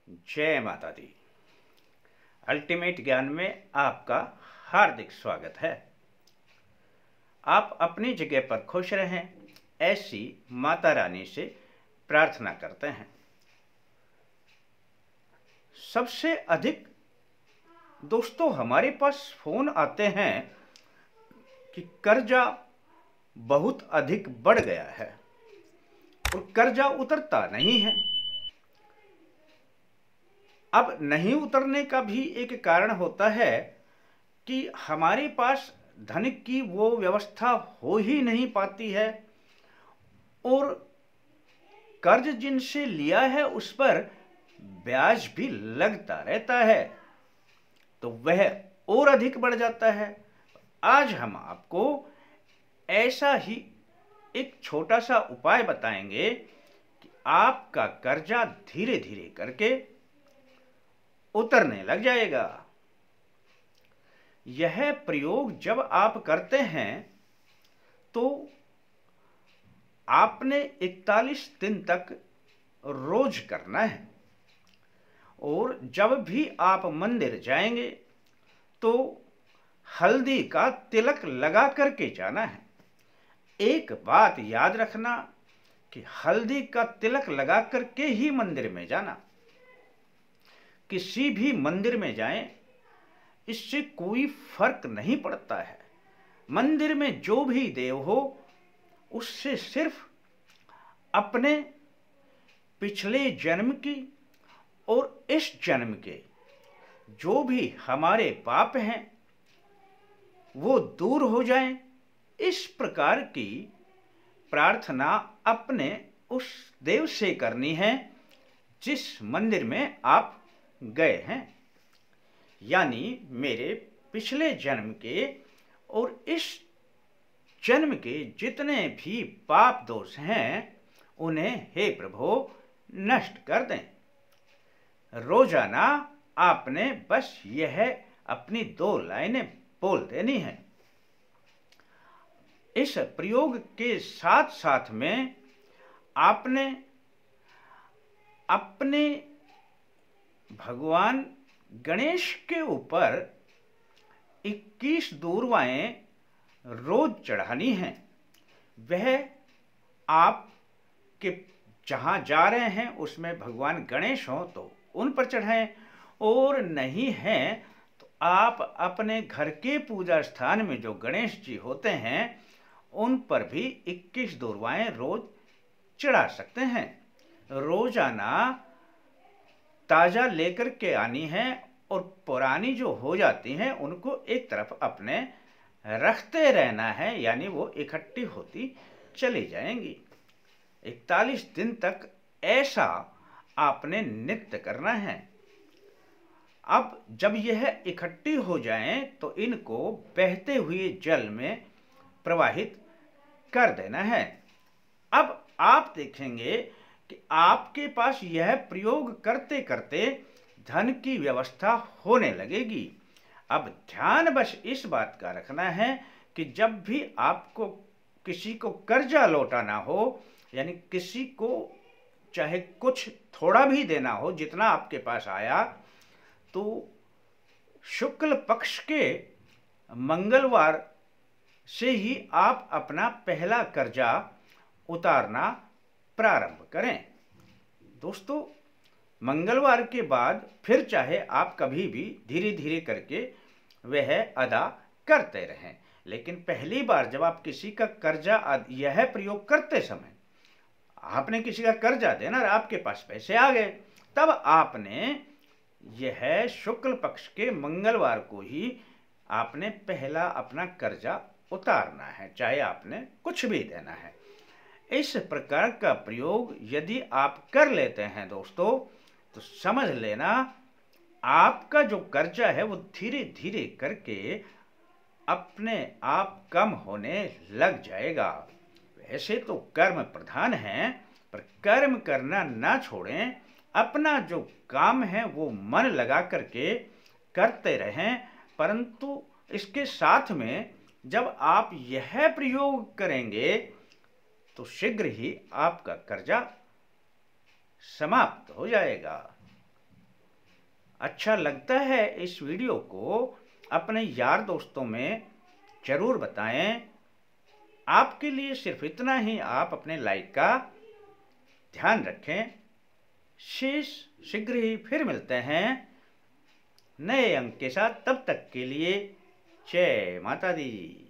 जय माता दी। अल्टीमेट ज्ञान में आपका हार्दिक स्वागत है। आप अपनी जगह पर खुश रहें, ऐसी माता रानी से प्रार्थना करते हैं। सबसे अधिक दोस्तों हमारे पास फोन आते हैं कि कर्जा बहुत अधिक बढ़ गया है और कर्जा उतरता नहीं है। अब नहीं उतरने का भी एक कारण होता है कि हमारे पास धन की वो व्यवस्था हो ही नहीं पाती है और कर्ज जिनसे लिया है उस पर ब्याज भी लगता रहता है, तो वह और अधिक बढ़ जाता है। आज हम आपको ऐसा ही एक छोटा सा उपाय बताएंगे कि आपका कर्जा धीरे धीरे करके उतरने लग जाएगा। यह प्रयोग जब आप करते हैं तो आपने 41 दिन तक रोज करना है और जब भी आप मंदिर जाएंगे तो हल्दी का तिलक लगा करके जाना है। एक बात याद रखना कि हल्दी का तिलक लगा करके ही मंदिर में जाना। किसी भी मंदिर में जाएं, इससे कोई फर्क नहीं पड़ता है। मंदिर में जो भी देव हो उससे सिर्फ अपने पिछले जन्म की और इस जन्म के जो भी हमारे पाप हैं वो दूर हो जाएं, इस प्रकार की प्रार्थना अपने उस देव से करनी है जिस मंदिर में आप गए हैं। यानी मेरे पिछले जन्म के और इस जन्म के जितने भी पाप दोष हैं उन्हें हे प्रभु नष्ट कर दें। रोजाना आपने बस यह अपनी 2 लाइनें बोल देनी है। इस प्रयोग के साथ साथ में आपने अपने भगवान गणेश के ऊपर 21 दूर्वाएं रोज चढ़ानी हैं। वह आप के जहां जा रहे हैं उसमें भगवान गणेश हो तो उन पर चढ़ाएं, और नहीं हैं तो आप अपने घर के पूजा स्थान में जो गणेश जी होते हैं उन पर भी 21 दूर्वाएं रोज चढ़ा सकते हैं। रोजाना ताजा लेकर के आनी है और पुरानी जो हो जाती हैं उनको एक तरफ अपने रखते रहना है, यानी वो इकट्ठी होती चली जाएंगी। 41 दिन तक ऐसा आपने नित्य करना है। अब जब यह इकट्ठी हो जाएं तो इनको बहते हुए जल में प्रवाहित कर देना है। अब आप देखेंगे कि आपके पास यह प्रयोग करते करते धन की व्यवस्था होने लगेगी। अब ध्यान बस इस बात का रखना है कि जब भी आपको किसी को कर्जा लौटाना हो, यानी किसी को चाहे कुछ थोड़ा भी देना हो, जितना आपके पास आया, तो शुक्ल पक्ष के मंगलवार से ही आप अपना पहला कर्जा उतारना प्रारंभ करें। दोस्तों मंगलवार के बाद फिर चाहे आप कभी भी धीरे धीरे करके वह अदा करते रहें, लेकिन पहली बार जब आप किसी का कर्जा यह प्रयोग करते समय आपने किसी का कर्जा देना, आपके पास पैसे आ गए, तब आपने यह शुक्ल पक्ष के मंगलवार को ही आपने पहला अपना कर्जा उतारना है, चाहे आपने कुछ भी देना है। इस प्रकार का प्रयोग यदि आप कर लेते हैं दोस्तों तो समझ लेना आपका जो कर्जा है वो धीरे धीरे करके अपने आप कम होने लग जाएगा। वैसे तो कर्म प्रधान है, पर कर्म करना ना छोड़ें। अपना जो काम है वो मन लगा करके करते रहें, परंतु इसके साथ में जब आप यह प्रयोग करेंगे तो शीघ्र ही आपका कर्जा समाप्त हो जाएगा। अच्छा लगता है इस वीडियो को अपने यार दोस्तों में ज़रूर बताएं। आपके लिए सिर्फ इतना ही, आप अपने लाइक का ध्यान रखें। शेष शीघ्र ही फिर मिलते हैं नए अंक के साथ। तब तक के लिए जय माता दी।